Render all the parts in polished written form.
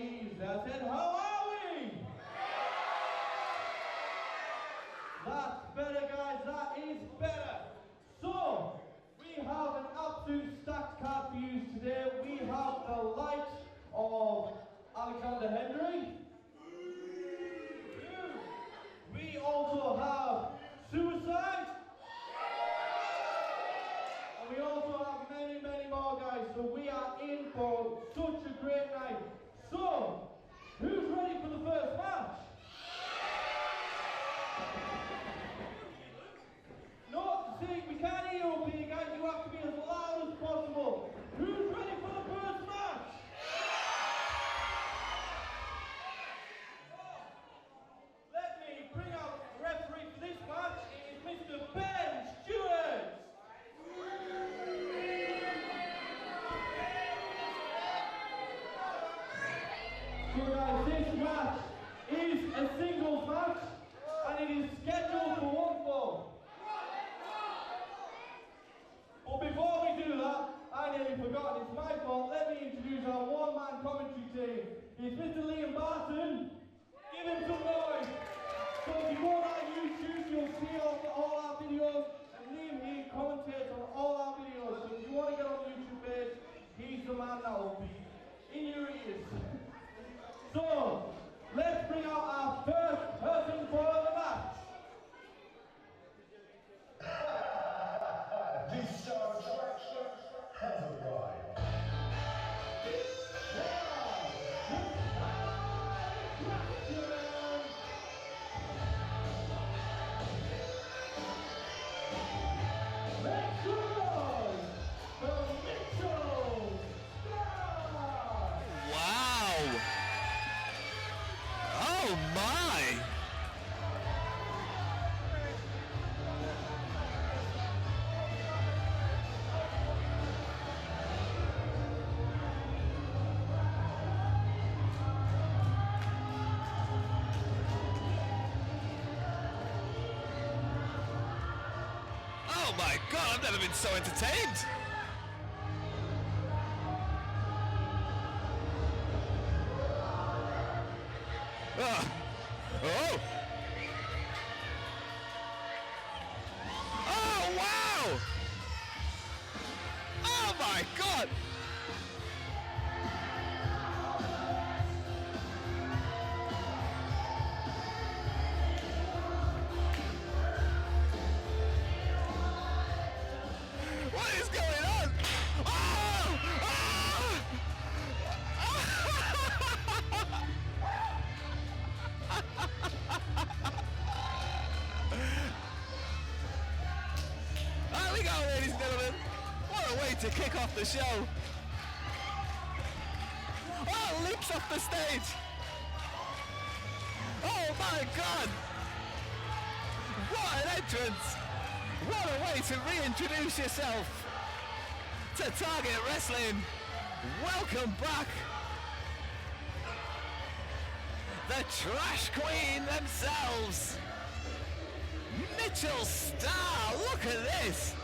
is. I said, how are we? That's better, guys, that is better. So, we have an absolute stacked card for you today. We have the likes of Alexander Henry. We also have Suicide. And we also have many, many more, guys. So we are in for such a great night. So, who's ready for the first match? No, see, we can't hear you up here, guys. You have to be as loud as possible. Who's ready for the first match? Let me bring out the referee for this match. It is Mr. Ben Stewart. So guys, this match is a singles match and it is scheduled for one fall. But before we do that, I nearly forgot, it's my fault. Let me introduce our one-man commentary team. It's Mr. Liam Barton. Give him some noise. So if you go on YouTube, you'll see all our videos, and Liam here commentates on all our videos. So if you want to get on the YouTube page, he's the man that will be in your ears. So, let's bring out our first person for the match. The Starr attraction has arrived. Let's go! The Mitchell Starr! Wow! Oh my! Oh my god, I've never been so entertained! Oh! Oh wow! Oh my god! What is going on? Oh! There we go, ladies and gentlemen. What a way to kick off the show. Oh, leaps off the stage. Oh my god. What an entrance. What a way to reintroduce yourself to Target Wrestling. Welcome back. The Trash Queen themselves. Mitchell Starr, look at this!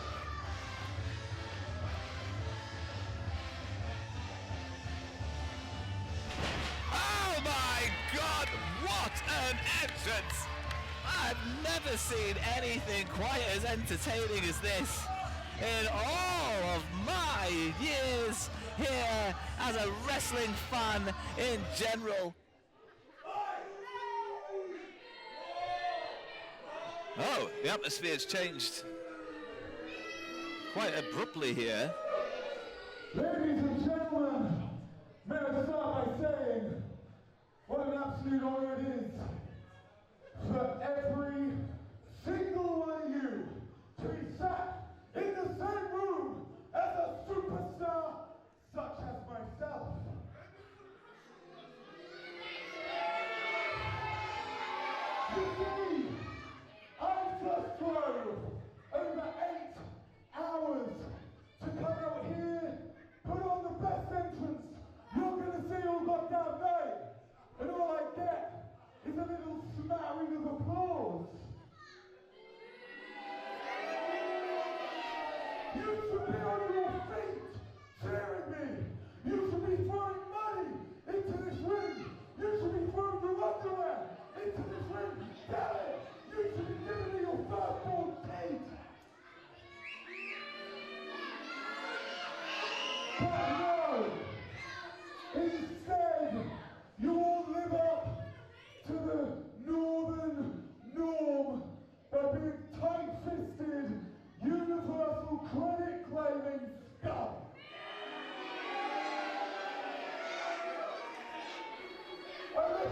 Oh my god, what an entrance! I've never seen anything quite as entertaining as this in all of my years here as a wrestling fan in general. Oh, the atmosphere's changed quite abruptly here. Ladies and gentlemen, may I start by saying what an absolute honor it is for every single one of you to be sat in the same room as a superstar such as myself. You see, I just drove over 8 hours to come out here, put on the best entrance you're going to see all goddamn night. And all I get is a little smattering of applause. You should be on your feet cheering me. You should be throwing money into this ring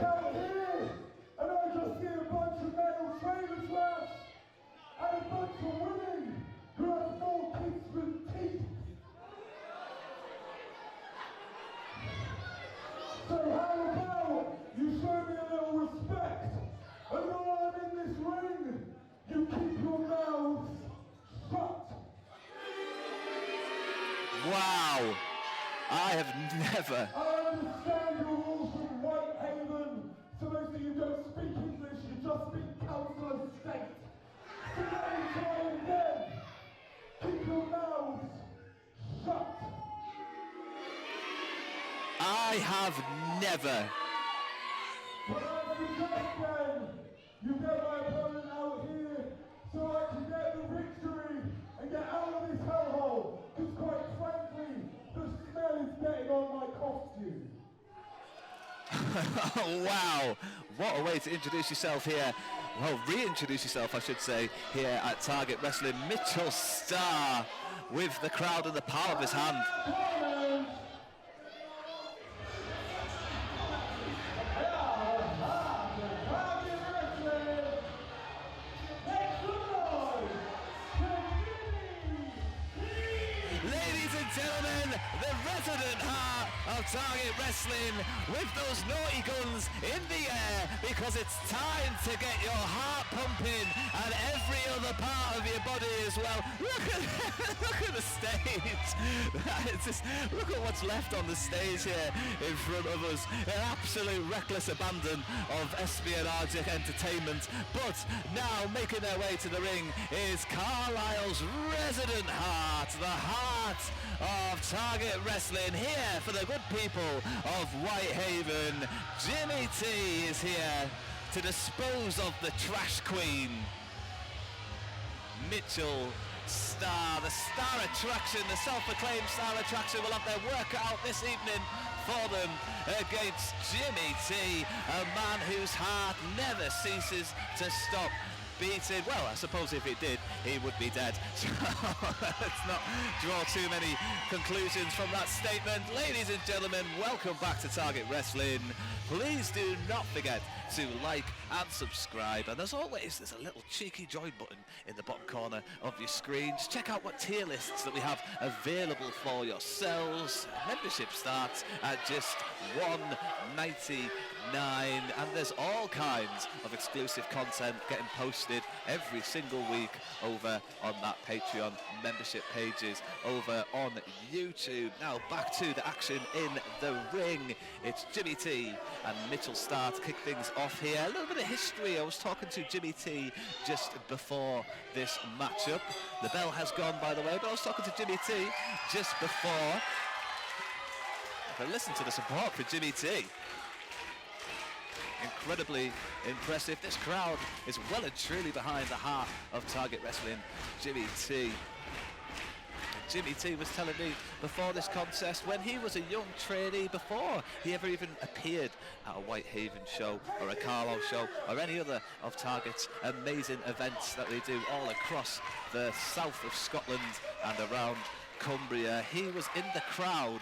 out here and I just see a bunch of male trailer trash and a bunch of women who have 4 kids with teeth. So how about you show me a little respect, and while I'm in this ring, you keep your mouths shut. Wow. I have never. I understand you're all from Whitehaven, so most of you don't speak English, you just speak council of state. So let me try it again. Keep your mouths shut. I have never. But I suggest then, you get my opponent out here so I can get the victory and get out of this hellhole. Because quite frankly, the smell is getting on my costume. Wow, what a way to introduce yourself here. Well, reintroduce yourself, I should say, here at Target Wrestling. Mitchell Starr with the crowd in the palm of his hand. Ladies and gentlemen, the resident heart of Target Wrestling with those naughty guns in the air, because it's time to get your heart pumping and every other part of your body as well. Look at the stage. Look at what's left on the stage here in front of us. An absolute reckless abandon of espionage entertainment. But now making their way to the ring is Carlisle's resident heart, the heart of Target Wrestling, here for the good people of Whitehaven. Jimmy T is here to dispose of the trash queen, Mitchell Starr. The star attraction, the self-proclaimed star attraction, will have their work out this evening for them against Jimmy T, a man whose heart never ceases to stop beating. Well, I suppose if it did, he would be dead. So let's not draw too many conclusions from that statement. Ladies and gentlemen, welcome back to Target Wrestling. Please do not forget to like and subscribe, and as always, there's a little cheeky join button in the bottom corner of your screens. Check out what tier lists that we have available for yourselves. Membership starts at just $1.99, and there's all kinds of exclusive content getting posted every single week over on that Patreon membership pages over on YouTube. Now back to the action in the ring. It's Jimmy T and Mitchell Starr to kick things off here. A little bit of history. I was talking to Jimmy T just before this matchup. The bell has gone, by the way, but I was talking to Jimmy T just before. But listen to the support for Jimmy T. Incredibly impressive. This crowd is well and truly behind the heart of Target Wrestling, Jimmy T. Jimmy T was telling me before this contest, when he was a young trainee, before he ever even appeared at a Whitehaven show or a Carlisle show or any other of Target's amazing events that they do all across the south of Scotland and around Cumbria, he was in the crowd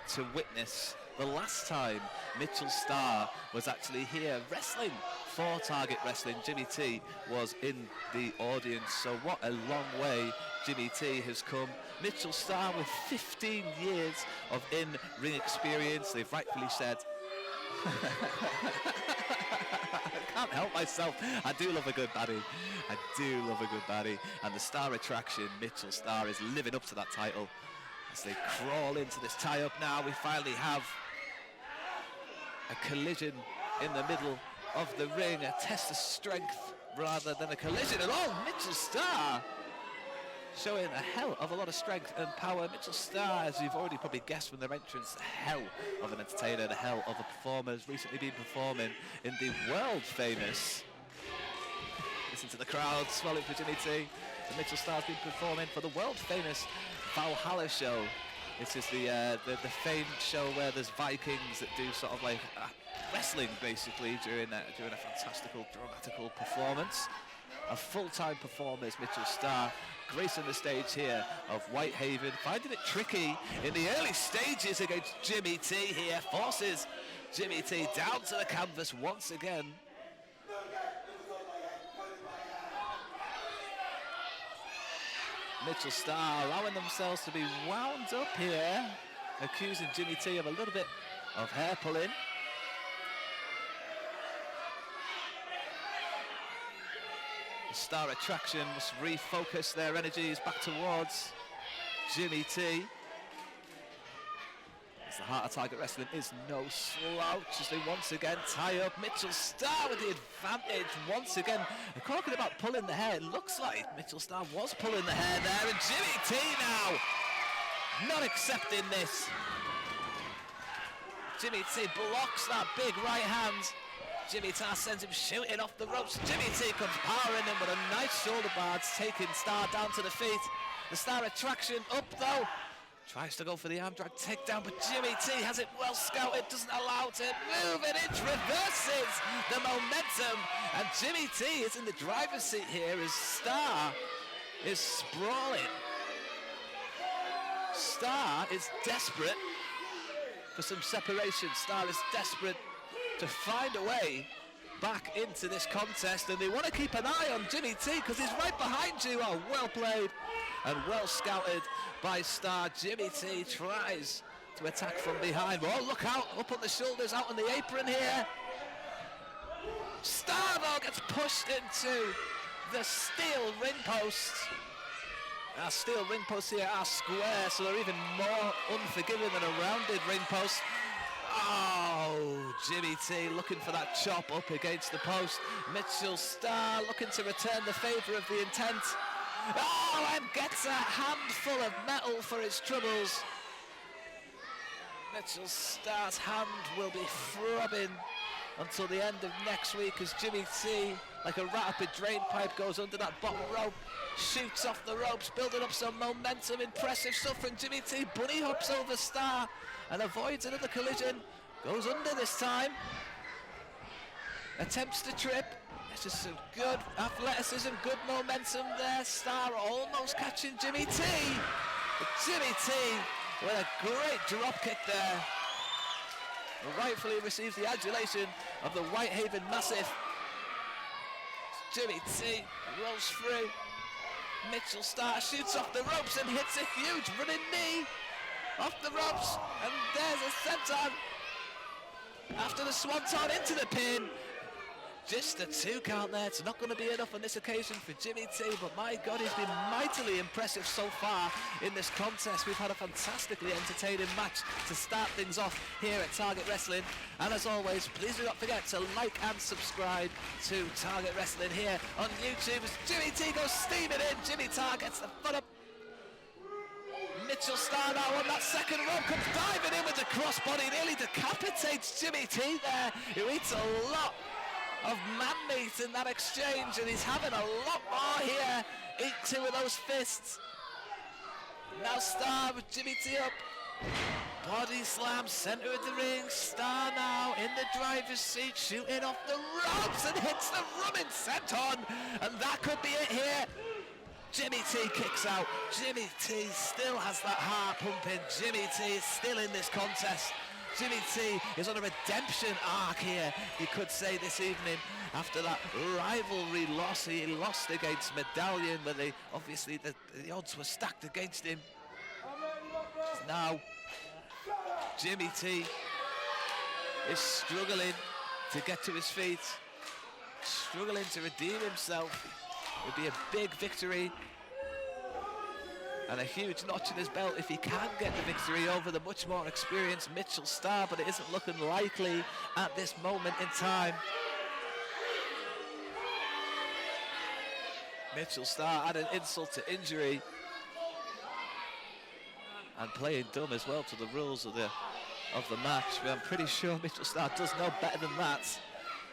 to witness the last time Mitchell Starr was actually here wrestling for Target Wrestling. Jimmy T was in the audience, so what a long way Jimmy T has come. Mitchell Starr with 15 years of in-ring experience, they've rightfully said. I can't help myself. I do love a good baddie. I do love a good baddie. And the star attraction, Mitchell Starr, is living up to that title. As they crawl into this tie-up now, we finally have a collision in the middle of the ring, a test of strength rather than a collision at all. Mitchell Starr showing a hell of a lot of strength and power. Mitchell Starr, as you've already probably guessed from their entrance, a hell of an entertainer, a hell of a performer, has recently been performing in the world famous, listen to the crowd swelling for Jimmy T, and Mitchell Starr's been performing for the world famous Valhalla show. This is the famed show where there's Vikings that do sort of like wrestling basically during a fantastical, dramatical performance. A full-time performer is Mitchell Starr, gracing the stage here of Whitehaven, finding it tricky in the early stages against Jimmy T here, forces Jimmy T down to the canvas once again. Mitchell Starr allowing themselves to be wound up here, accusing Jimmy T of a little bit of hair pulling. The Starr attraction must refocus their energies back towards Jimmy T. As the heart of Target Wrestling is no slouch as they once again tie up. Mitchell Starr with the advantage once again. And talking about pulling the hair, it looks like Mitchell Starr was pulling the hair there, and Jimmy T now not accepting this. Jimmy T blocks that big right hand. Jimmy T sends him shooting off the ropes. Jimmy T comes powering in with a nice shoulder barge, taking Starr down to the feet. The Starr attraction up though. Tries to go for the arm drag takedown, but Jimmy T has it well scouted, doesn't allow it to move an inch, reverses the momentum, and Jimmy T is in the driver's seat here as Starr is sprawling. Starr is desperate for some separation. Starr is desperate to find a way back into this contest, and they want to keep an eye on Jimmy T because he's right behind you. Oh, well played and well scouted by Starr. Jimmy T tries to attack from behind. Oh, look out, up on the shoulders, out on the apron here. Starr though gets pushed into the steel ring posts. Our steel ring posts here are square, so they're even more unforgiving than a rounded ring post. Oh, Jimmy T looking for that chop up against the post. Mitchell Starr looking to return the favour of the intent. Oh, and gets a handful of metal for his troubles. Mitchell Starr's hand will be throbbing until the end of next week as Jimmy T, like a rat up a drain pipe, goes under that bottom rope, shoots off the ropes, building up some momentum. Impressive stuff from Jimmy T. Bunny hops over Starr and avoids another collision. Goes under this time. Attempts to trip. This is some good athleticism, good momentum there. Starr almost catching Jimmy T. But Jimmy T with a great drop kick there. Rightfully receives the adulation of the Whitehaven Massive. Jimmy T rolls through. Mitchell Starr shoots off the ropes and hits a huge running knee off the ropes. And there's a senton after the swanton into the pin. Just a 2 count there. It's not going to be enough on this occasion for Jimmy T, but my God, he's been mightily impressive so far in this contest. We've had a fantastically entertaining match to start things off here at Target Wrestling. And as always, please do not forget to like and subscribe to Target Wrestling here on YouTube as Jimmy T goes steaming in. Jimmy T gets the foot up. Mitchell Starr now on that second rope, comes diving in with the crossbody, nearly decapitates Jimmy T there, who eats a lot of man meat in that exchange, and he's having a lot more here. Eat 2 of those fists. Now Starr with Jimmy T up. Body slam, center of the ring. Starr now in the driver's seat, shooting off the ropes and hits the running senton, and that could be it here. Jimmy T kicks out. Jimmy T still has that heart pumping. Jimmy T is still in this contest. Jimmy T is on a redemption arc here, you could say, this evening after that rivalry loss. He lost against Medallion, but obviously the odds were stacked against him. Now Jimmy T is struggling to get to his feet, struggling to redeem himself. It would be a big victory and a huge notch in his belt if he can get the victory over the much more experienced Mitchell Starr, but it isn't looking likely at this moment in time. Mitchell Starr added insult to injury and playing dumb as well to the rules of the match. But I'm pretty sure Mitchell Starr does know better than that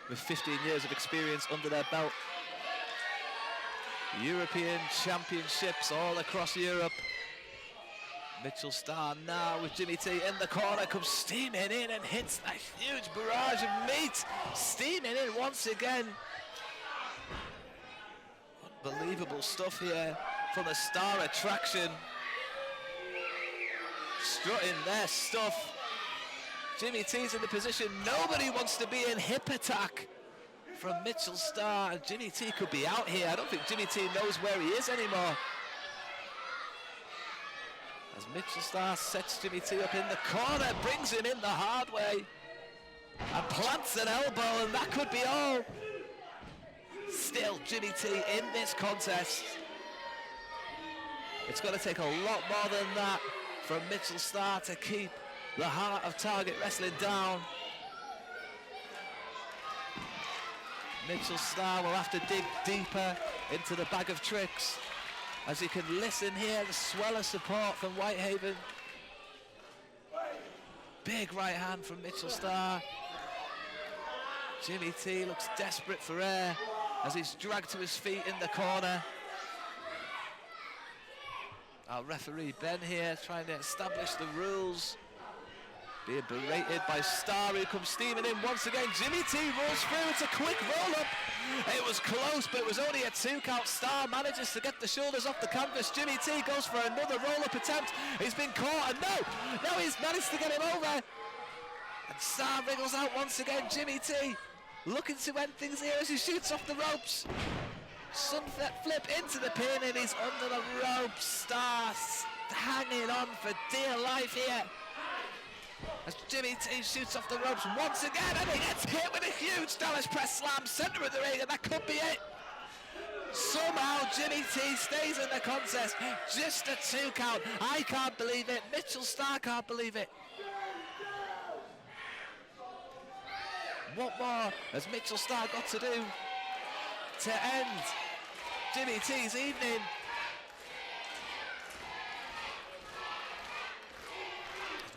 with 15 years of experience under their belt. European championships all across Europe. Mitchell Starr now with Jimmy T in the corner, comes steaming in and hits a huge barrage of meat. Steaming in once again. Unbelievable stuff here from the Starr attraction. Strutting their stuff. Jimmy T's in the position nobody wants to be in. Hip attack from Mitchell Starr, and Jimmy T could be out here. I don't think Jimmy T knows where he is anymore. As Mitchell Starr sets Jimmy T up in the corner, brings him in the hard way, and plants an elbow, and that could be all. Still Jimmy T in this contest. It's going to take a lot more than that from Mitchell Starr to keep the heart of Target Wrestling down. Mitchell Starr will have to dig deeper into the bag of tricks, as you can listen here, the swell of support from Whitehaven. Big right hand from Mitchell Starr. Jimmy T looks desperate for air as he's dragged to his feet in the corner. Our referee Ben here trying to establish the rules. Being berated by Starr, who comes steaming in once again. Jimmy T rolls through. It's a quick roll-up. It was close, but it was only a 2 count. Starr manages to get the shoulders off the canvas. Jimmy T goes for another roll-up attempt. He's been caught, and no, he's managed to get him over. And Starr wriggles out once again. Jimmy T looking to end things here as he shoots off the ropes. Sunset flip into the pin, and he's under the ropes. Starr hanging on for dear life here, as Jimmy T shoots off the ropes once again, and he gets hit with a huge Dallas press slam, center of the ring, and that could be it. Somehow Jimmy T stays in the contest, just a 2 count. I can't believe it. Mitchell Starr can't believe it. What more has Mitchell Starr got to do to end Jimmy T's evening?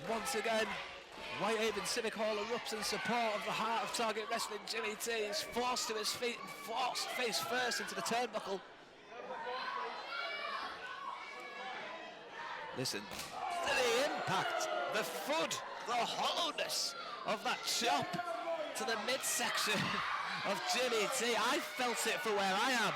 Once again, Whitehaven Civic Hall erupts in support of the heart of Target Wrestling. Jimmy T is forced to his feet and forced face first into the turnbuckle. Listen to the impact, the thud, the hollowness of that chop to the midsection of Jimmy T. I felt it for where I am.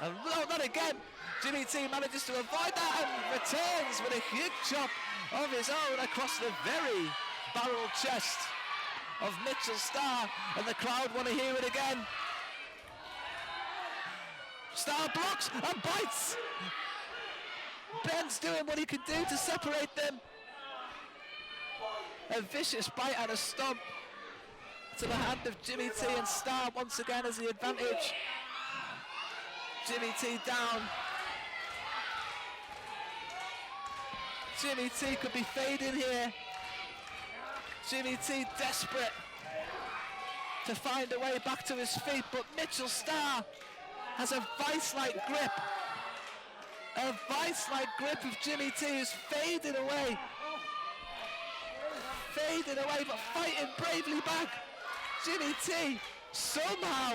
And no, not again. Jimmy T manages to avoid that and returns with a huge chop of his own across the very barrel chest of Mitchell Starr, and the crowd want to hear it again. Starr blocks and bites. Ben's doing what he can do to separate them. A vicious bite and a stomp to the hand of Jimmy T, and Starr once again has the advantage. Jimmy T down. Jimmy T could be fading here. Jimmy T desperate to find a way back to his feet, but Mitchell Starr has a vice-like grip. A vice-like grip of Jimmy T, who's fading away. Fading away, but fighting bravely back. Jimmy T somehow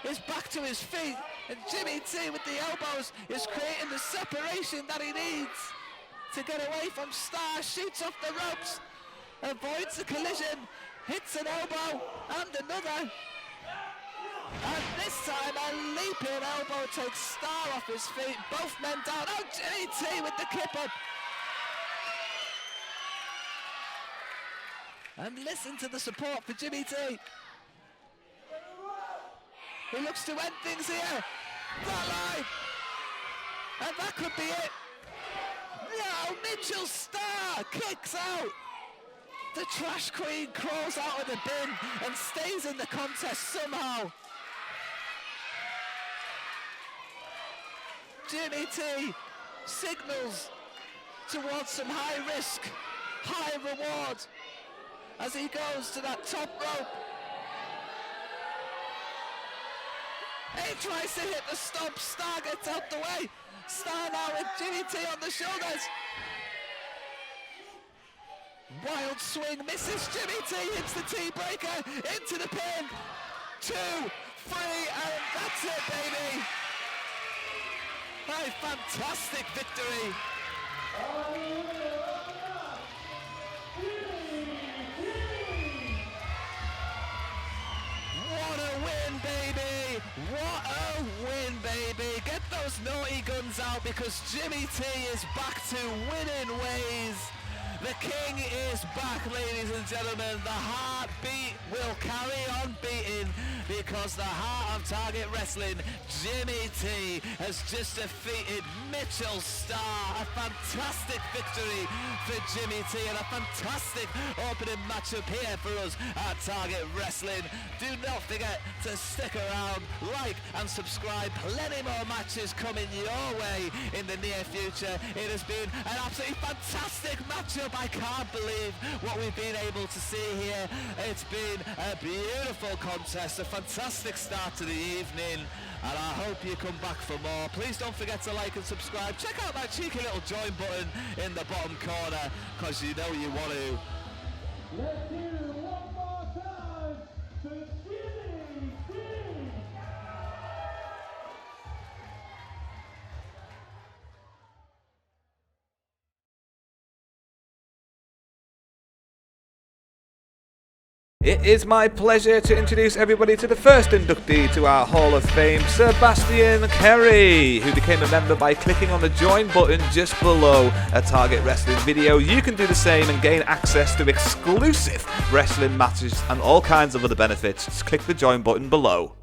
is back to his feet, and Jimmy T with the elbows is creating the separation that he needs to get away from Starr. Shoots off the ropes, avoids the collision, hits an elbow and another, and this time a leaping elbow takes Starr off his feet. Both men down. Oh, Jimmy T with the kip up. And listen to the support for Jimmy T. He looks to end things here. That line, and that could be it. No, Mitchell Starr kicks out. The trash queen crawls out of the bin and stays in the contest somehow. Jimmy T signals towards some high risk, high reward as he goes to that top rope. He tries to hit the stomp. Starr gets out the way. Starr now with Jimmy T on the shoulders. Wild swing, misses. Jimmy T hits the T-breaker into the pin. 2, 3, and that's it, baby. A fantastic victory. What a win, baby! What a win, baby! Get those naughty guns out, because Jimmy T is back to winning ways. The king is back, ladies and gentlemen. The heartbeat will carry on beating because the heart of Target Wrestling, Jimmy T, has just defeated Mitchell Starr. A fantastic victory for Jimmy T and a fantastic opening matchup here for us at Target Wrestling. Do not forget to stick around, like and subscribe. Plenty more matches coming your way in the near future. It has been an absolutely fantastic matchup. I can't believe what we've been able to see here. It's been a beautiful contest, a fantastic start to the evening, and I hope you come back for more. Please don't forget to like and subscribe. Check out that cheeky little join button in the bottom corner, because you know you want to. Let's hear it one more time to Jimmy T. It is my pleasure to introduce everybody to the first inductee to our Hall of Fame, Sebastian Kerry, who became a member by clicking on the join button just below a Target Wrestling video. You can do the same and gain access to exclusive wrestling matches and all kinds of other benefits. Just click the join button below.